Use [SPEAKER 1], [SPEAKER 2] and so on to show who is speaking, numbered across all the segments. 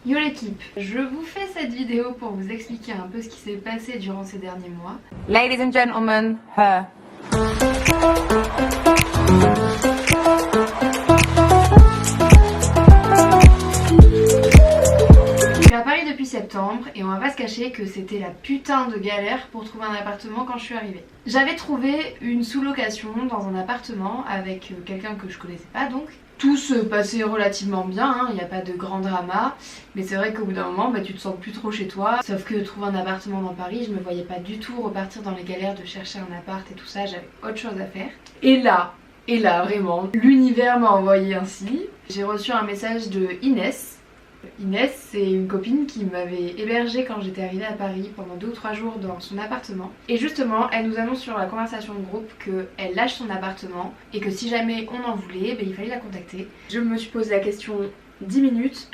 [SPEAKER 1] Yo l'équipe, je vous fais cette vidéo pour vous expliquer un peu ce qui s'est passé durant ces derniers mois.
[SPEAKER 2] Ladies and gentlemen, her.
[SPEAKER 1] Je suis à Paris depuis septembre et on va pas se cacher que c'était la putain de galère pour trouver un appartement quand je suis arrivée. J'avais trouvé une sous-location dans un appartement avec quelqu'un que je connaissais pas donc. Tout se passait relativement bien, il n'y a pas de grand drama, mais c'est vrai qu'au bout d'un moment tu te sens plus trop chez toi. Sauf que trouver un appartement dans Paris, je me voyais pas du tout repartir dans les galères de chercher un appart et tout ça, j'avais autre chose à faire. Et là vraiment, l'univers m'a envoyé un signe. J'ai reçu un message de Inès. Inès, c'est une copine qui m'avait hébergée quand j'étais arrivée à Paris pendant 2 ou 3 jours dans son appartement. Et justement, elle nous annonce sur la conversation de groupe qu'elle lâche son appartement et que si jamais on en voulait, il fallait la contacter. Je me suis posé la question 10 minutes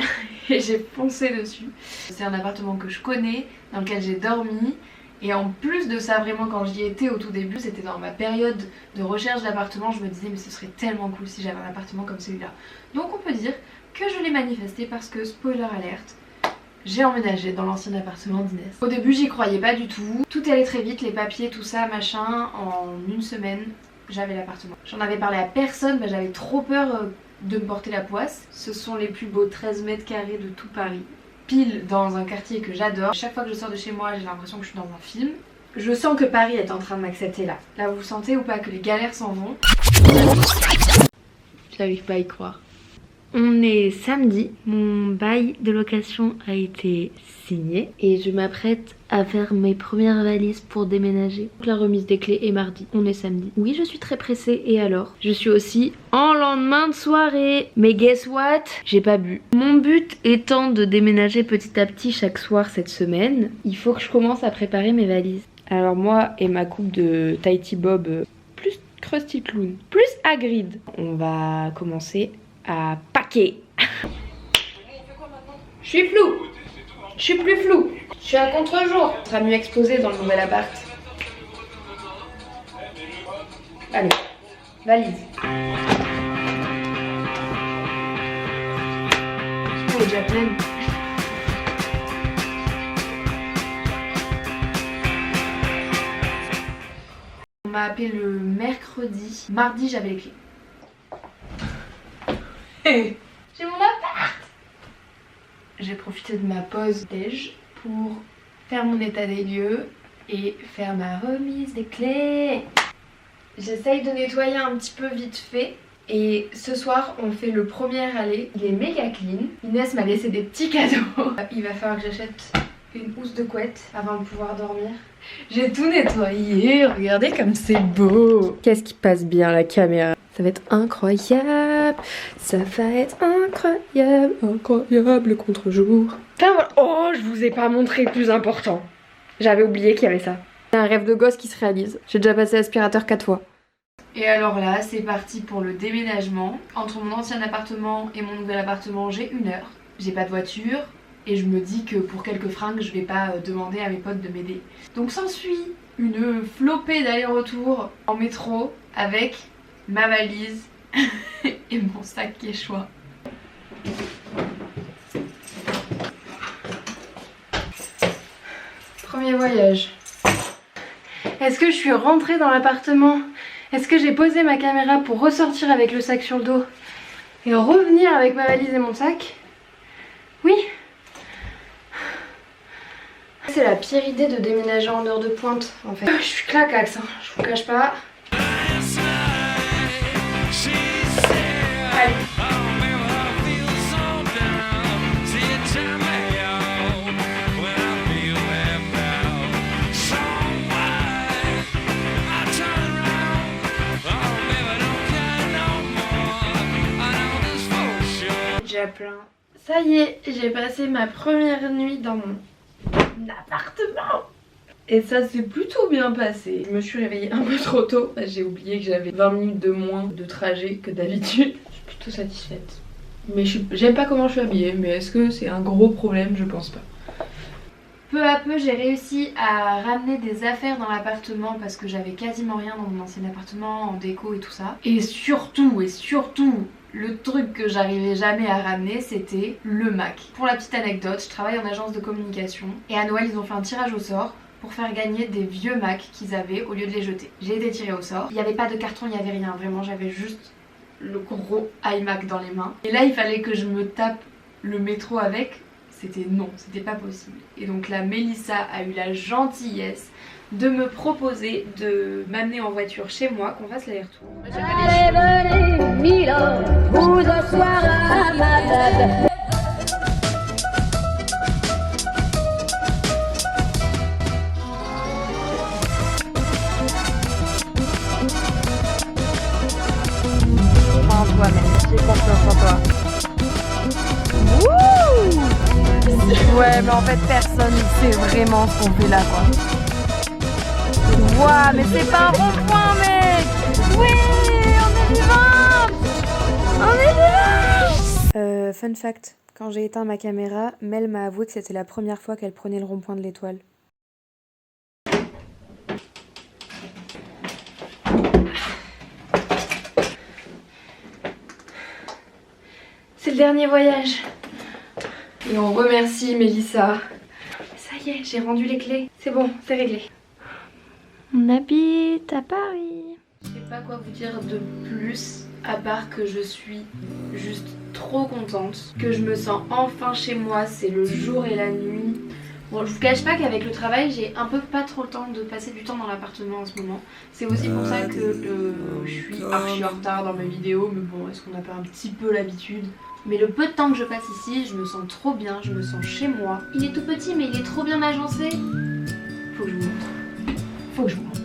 [SPEAKER 1] et j'ai foncé dessus. C'est un appartement que je connais, dans lequel j'ai dormi. Et en plus de ça, vraiment quand j'y étais au tout début, c'était dans ma période de recherche d'appartement, je me disais mais ce serait tellement cool si j'avais un appartement comme celui-là. Donc on peut dire que je l'ai manifesté parce que, spoiler alerte, j'ai emménagé dans l'ancien appartement d'Inès. Au début j'y croyais pas du tout, tout allait très vite, les papiers, tout ça, machin, en une semaine j'avais l'appartement. J'en avais parlé à personne, j'avais trop peur de me porter la poisse. Ce sont les plus beaux 13 mètres carrés de tout Paris, pile dans un quartier que j'adore. Chaque fois que je sors de chez moi j'ai l'impression que je suis dans un film. Je sens que Paris est en train de m'accepter là. Là vous sentez ou pas que les galères s'en vont? J'arrive pas à y croire. On est samedi, mon bail de location a été signé et je m'apprête à faire mes premières valises pour déménager. La remise des clés est mardi, on est samedi. Oui, je suis très pressée et alors? Je suis aussi en lendemain de soirée. Mais guess what? J'ai pas bu. Mon but étant de déménager petit à petit chaque soir cette semaine, il faut que je commence à préparer mes valises. Alors moi et ma coupe de Tighty Bob plus Krusty Clown, plus Hagrid, on va commencer à paquer. Je suis floue. Je suis plus floue. Je suis à contre-jour. Ça sera mieux exposé dans le nouvel appart. Allez, valise. Elle est déjà pleine. On m'a appelé le mercredi. Mardi, j'avais les clés. J'ai mon appart. J'ai profité de ma pause déj pour faire mon état des lieux et faire ma remise des clés. J'essaye de nettoyer un petit peu vite fait. Et ce soir on fait le premier aller. Il est méga clean. Inès m'a laissé des petits cadeaux. Il va falloir que j'achète une housse de couette avant de pouvoir dormir. J'ai tout nettoyé, regardez comme c'est beau. Qu'est-ce qui passe bien la caméra? Ça va être incroyable, ça va être incroyable, incroyable le contre-jour. Enfin voilà, oh je vous ai pas montré le plus important. J'avais oublié qu'il y avait ça. C'est un rêve de gosse qui se réalise. J'ai déjà passé l'aspirateur 4 fois. Et alors là, c'est parti pour le déménagement. Entre mon ancien appartement et mon nouvel appartement, j'ai 1 heure. J'ai pas de voiture. Et je me dis que pour quelques fringues, je vais pas demander à mes potes de m'aider. Donc s'ensuit une flopée d'aller-retour en métro avec ma valise et mon sac Quechua. Premier voyage. Est-ce que je suis rentrée dans l'appartement? Est-ce que j'ai posé ma caméra pour ressortir avec le sac sur le dos et revenir avec ma valise et mon sac? Oui. C'est la pire idée de déménager en heure de pointe en fait. Je suis claquaxe, hein, je vous cache pas. Allez. Déjà plein. Ça y est, j'ai passé ma première nuit dans mon appartement et ça s'est plutôt bien passé. Je me suis réveillée un peu trop tôt, j'ai oublié que j'avais 20 minutes de moins de trajet que d'habitude. Je suis plutôt satisfaite, mais j'aime pas comment je suis habillée, mais est-ce que c'est un gros problème? Je pense pas. Peu à peu j'ai réussi à ramener des affaires dans l'appartement parce que j'avais quasiment rien dans mon ancien appartement en déco et tout ça. Et surtout Le truc que j'arrivais jamais à ramener, c'était le Mac. Pour la petite anecdote, je travaille en agence de communication et à Noël ils ont fait un tirage au sort pour faire gagner des vieux Mac qu'ils avaient au lieu de les jeter. J'ai été tirée au sort. Il n'y avait pas de carton, il n'y avait rien. Vraiment, j'avais juste le gros iMac dans les mains. Et là, il fallait que je me tape le métro avec. C'était non, c'était pas possible. Et donc là, Mélissa a eu la gentillesse de me proposer de m'amener en voiture chez moi, qu'on fasse l'aller-retour.
[SPEAKER 3] Allez, venez, Milo, vous asseoir à ma table.
[SPEAKER 2] En toi, mec. J'ai confiance en toi. Wouh! Ouais, mais en fait, personne ne sait vraiment ce qu'on fait là, quoi. Ouah, mais c'est pas un rond-point, mec! Oui! On est vivants! On est vivants! Fun fact, quand j'ai éteint ma caméra, Mel m'a avoué que c'était la première fois qu'elle prenait le rond-point de l'Étoile.
[SPEAKER 1] C'est le dernier voyage. Et on remercie Mélissa. Ça y est, j'ai rendu les clés. C'est bon, c'est réglé. On habite à Paris. Je sais pas quoi vous dire de plus, à part que je suis juste trop contente. Que je me sens enfin chez moi, c'est le jour et la nuit. Bon, je vous cache pas qu'avec le travail, j'ai un peu pas trop le temps de passer du temps dans l'appartement en ce moment. C'est aussi pour ça que je suis archi en retard dans mes vidéos. Mais bon, est-ce qu'on n'a pas un petit peu l'habitude? Mais le peu de temps que je passe ici, je me sens trop bien, je me sens chez moi. Il est tout petit mais il est trop bien agencé. Faut que je vous montre. Faut que je vous montre.